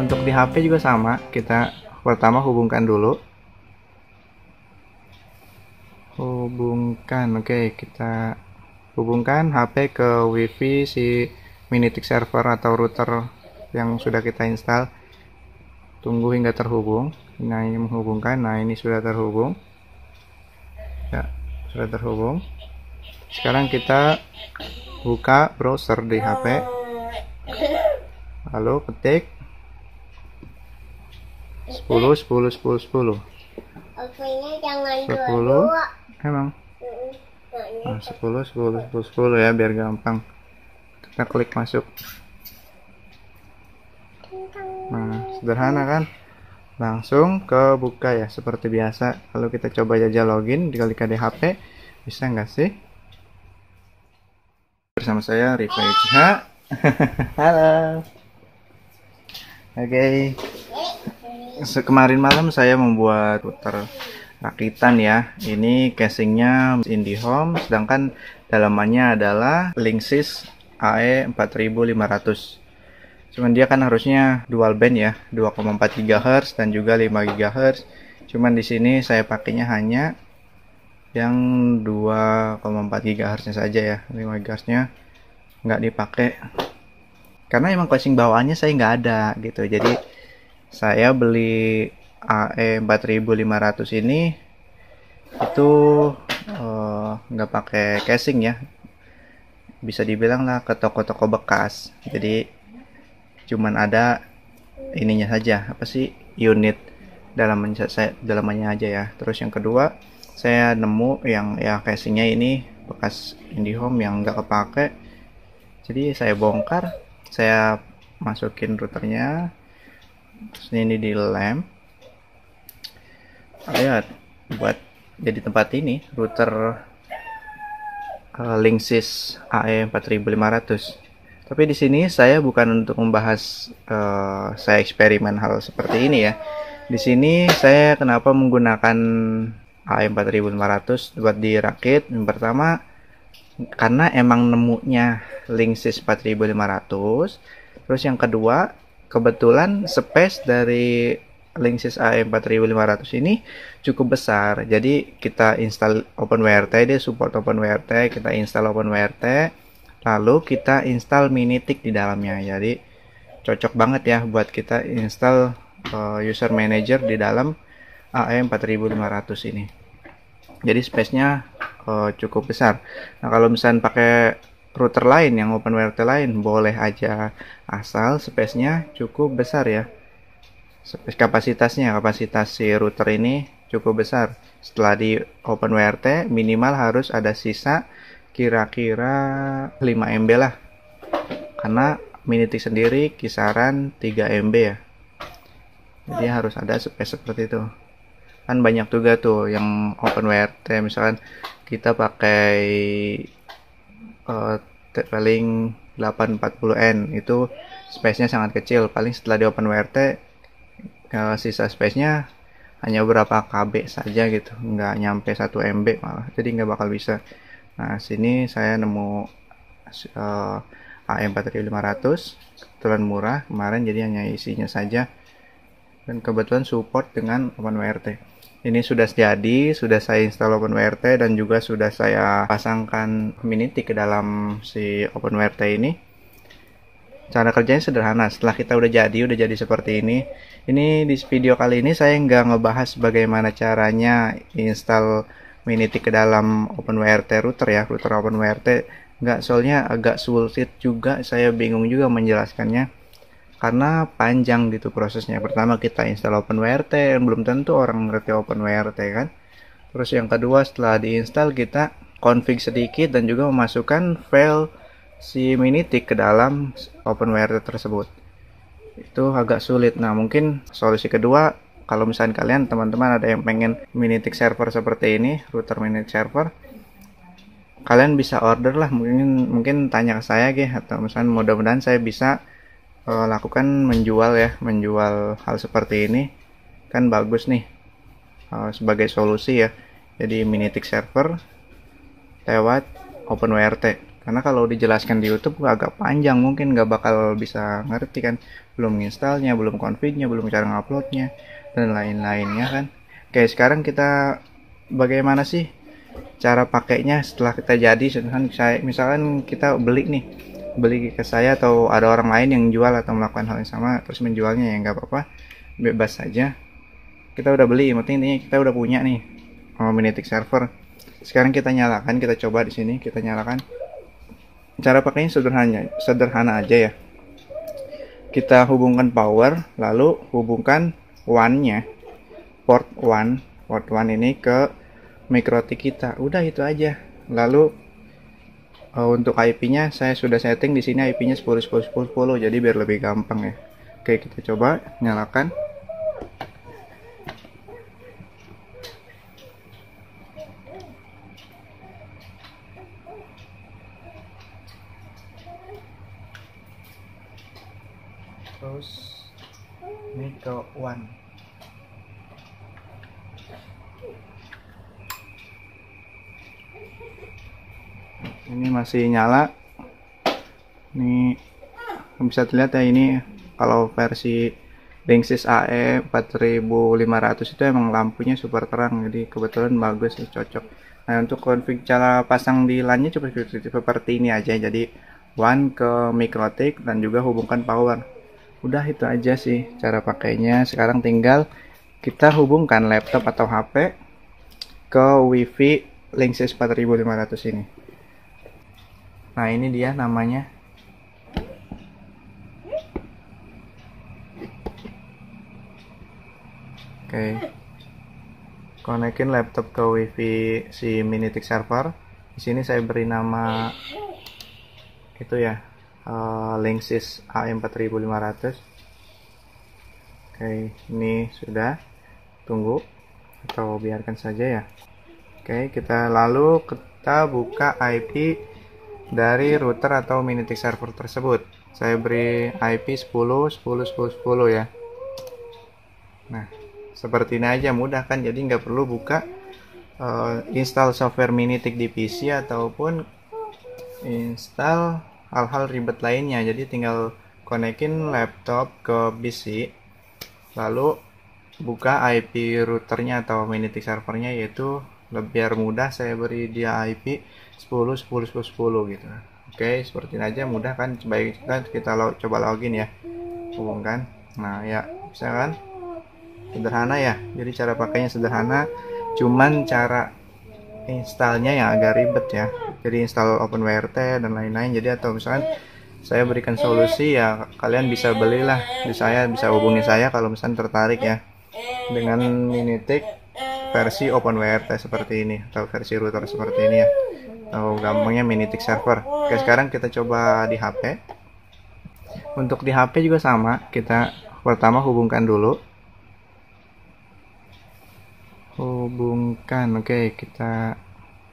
Untuk di HP juga sama, kita pertama hubungkan dulu. Oke, kita hubungkan HP ke WiFi si Minitic server atau router yang sudah kita install. Tunggu hingga terhubung. Nah, ini menghubungkan. Nah, ini sudah terhubung. Ya, sudah terhubung. Sekarang kita buka browser di HP. Lalu ketik 10. Oke-nya jangan 10. dua-dua. Emang. Nah, 10 ya biar gampang. Kita klik masuk. Nah, sederhana kan? Langsung ke buka ya seperti biasa. Lalu kita coba jajal login di klik di HP. Bisa nggak sih? Bersama saya Rifa ICH. Halo. Oke. Kemarin malam saya membuat router rakitan ya. Ini casingnya IndiHome, sedangkan dalamannya adalah Linksys AE 4500. Cuman dia kan harusnya dual band ya, 2,4 GHz dan juga 5 GHz. Cuman di sini saya pakainya hanya yang 2,4 GHz-nya saja ya. 5 GHz-nya nggak dipakai. Karena emang casing bawaannya saya nggak ada gitu. Jadi saya beli AE 4500 ini itu nggak pakai casing ya. Bisa dibilang lah ke toko-toko bekas. Jadi cuman ada ininya saja, apa sih, unit dalamannya aja ya. Terus yang kedua, saya nemu yang ya casingnya ini bekas IndiHome yang nggak kepake. Jadi saya bongkar, saya masukin routernya. Terus ini di lem. Lihat, buat jadi tempat ini router Linksys AE 4500. Tapi di sini saya bukan untuk membahas saya eksperimen hal seperti ini ya. Di sini saya kenapa menggunakan AE 4500 buat dirakit? Yang pertama karena emang nemunya Linksys 4500. Terus yang kedua, kebetulan space dari Linksys AE 4500 ini cukup besar. Jadi kita install OpenWRT, dia support OpenWRT, kita install OpenWRT. Lalu kita install Minitic di dalamnya. Jadi cocok banget ya buat kita install user manager di dalam AE 4500 ini. Jadi space-nya cukup besar. Nah, kalau misalnya pakai router lain yang OpenWRT lain boleh aja, asal space-nya cukup besar ya. Kapasitas si router ini cukup besar. Setelah di OpenWRT minimal harus ada sisa kira-kira 5 MB lah, karena Minitic sendiri kisaran 3 MB ya. Jadi harus ada space seperti itu. Kan banyak juga tuh yang OpenWRT, misalkan kita pakai paling 840N, itu space-nya sangat kecil. Paling setelah di OpenWRT sisa space-nya hanya berapa KB saja gitu, nggak nyampe 1 MB malah, jadi nggak bakal bisa. Nah, sini saya nemu AE 4500, kebetulan murah kemarin, jadi hanya isinya saja. Dan kebetulan support dengan OpenWRT. Ini sudah jadi, sudah saya install OpenWRT dan juga sudah saya pasangkan Minitic ke dalam si OpenWRT ini. Cara kerjanya sederhana. Setelah kita udah jadi seperti ini. Ini di video kali ini saya nggak ngebahas bagaimana caranya install Minitic ke dalam OpenWRT router ya, router OpenWRT. Nggak, soalnya agak sulit juga, saya bingung juga menjelaskannya karena panjang gitu prosesnya. Pertama kita install OpenWRT, dan belum tentu orang ngerti OpenWRT kan. Terus yang kedua, setelah diinstal kita config sedikit dan juga memasukkan file si Minitic ke dalam OpenWRT tersebut. Itu agak sulit. Nah, mungkin solusi kedua, kalau misalnya kalian teman-teman ada yang pengen Minitic server seperti ini, router Minitic server, kalian bisa order lah, mungkin tanya ke saya gitu, atau misalnya mudah-mudahan saya bisa lakukan menjual hal seperti ini, kan bagus nih sebagai solusi ya. Jadi Minitic server lewat OpenWRT. karena kalau dijelaskan di YouTube agak panjang, mungkin nggak bakal bisa ngerti kan, belum installnya, belum config-nya, belum cara nguploadnya dan lain-lainnya kan. Oke, sekarang kita bagaimana sih cara pakainya setelah kita jadi. Misalkan kita beli ke saya atau ada orang lain yang jual atau melakukan hal yang sama terus menjualnya, ya nggak apa-apa, bebas saja. Kita udah beli, yang penting intinya kita udah punya nih Minitic server. Sekarang kita nyalakan, kita coba di sini, kita nyalakan. Cara pakainya sederhana aja ya. Kita hubungkan power, lalu hubungkan WAN-nya, port 1 ini ke MikroTik kita. Udah itu aja. Lalu untuk IP-nya saya sudah setting di sini, IP-nya 10.10.10.10, jadi biar lebih gampang ya. Oke, kita coba nyalakan. Terus ini ke one. Ini masih nyala. Ini bisa dilihat ya, ini kalau versi Linksys AE 4500 itu emang lampunya super terang, jadi kebetulan bagus, cocok. Nah, untuk config cara pasang di LAN-nya seperti ini aja. Jadi one ke MikroTik dan juga hubungkan power. Udah itu aja sih cara pakainya. Sekarang tinggal kita hubungkan laptop atau HP ke WiFi Linksys 4500 ini. Nah, ini dia namanya. Oke. Konekin laptop ke WiFi si Minitic server. Di sini saya beri nama itu ya, Linksys AM4500. Oke, ini sudah. Tunggu atau biarkan saja ya. Oke, kita buka IP dari router atau Minitic server tersebut. Saya beri IP 10.10.10.10 ya. Nah, seperti ini aja, mudah kan? Jadi nggak perlu buka install software Minitic di PC ataupun install hal-hal ribet lainnya. Jadi tinggal konekin laptop ke PC, lalu buka IP routernya atau Minitic servernya, yaitu biar mudah saya beri dia IP 10.10.10.10 gitu. Oke, seperti ini aja, mudah kan? Kita coba login ya, hubungkan. Nah ya, bisa kan? Sederhana ya. Jadi cara pakainya sederhana, cuman cara installnya yang agak ribet ya. Jadi install OpenWrt dan lain-lain. Jadi atau misalkan saya berikan solusi ya, kalian bisa belilah di saya, bisa hubungi saya kalau misalnya tertarik ya dengan Minitic versi OpenWrt seperti ini atau versi router seperti ini ya, atau gampangnya Minitic server. Oke, sekarang kita coba di HP. Untuk di HP juga sama, kita pertama hubungkan dulu. Oke, kita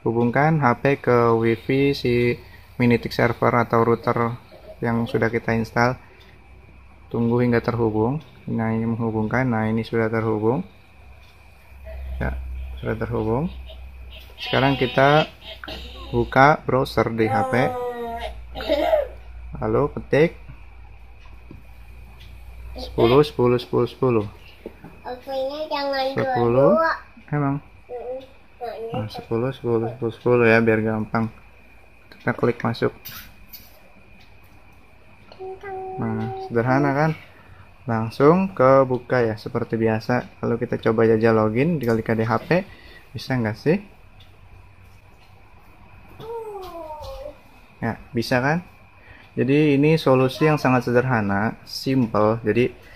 hubungkan HP ke WiFi si Minitic server atau router yang sudah kita install. Tunggu hingga terhubung. Nah, ini menghubungkan. Nah, ini sudah terhubung ya, sudah terhubung. Sekarang kita buka browser di HP, lalu ketik 10.10.10.10. Oke-nya jangan 10 dua-dua. emang. Nah, 10 ya, biar gampang. Kita klik masuk. Nah, sederhana kan? Langsung ke buka ya, seperti biasa. Lalu kita coba jajal login di HP. Bisa nggak sih? Ya, bisa kan? Jadi ini solusi yang sangat sederhana, simple. Jadi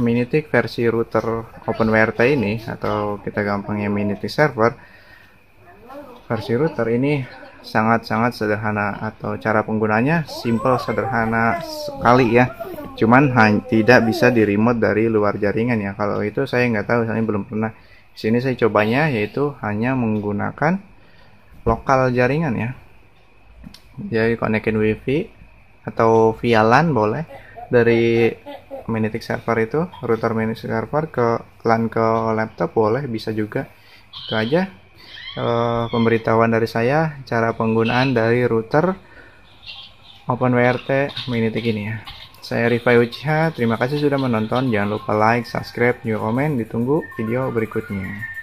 Minitic versi router OpenWrt ini, atau kita gampangnya Minitic server versi router ini sangat-sangat sederhana, atau cara penggunanya simple, sederhana sekali ya. Cuman tidak bisa di remote dari luar jaringan ya. Kalau itu saya nggak tahu, saya belum pernah. Di sini saya cobanya yaitu hanya menggunakan lokal jaringan ya. Jadi konekin WiFi atau via LAN boleh, dari Minitic server itu, router Minitic server ke LAN ke laptop boleh, bisa juga. Itu aja. pemberitahuan dari saya cara penggunaan dari router OpenWRT Minitik ini ya. Saya Rifai Uchiha, terima kasih sudah menonton. Jangan lupa like, subscribe, juga komen. Ditunggu video berikutnya.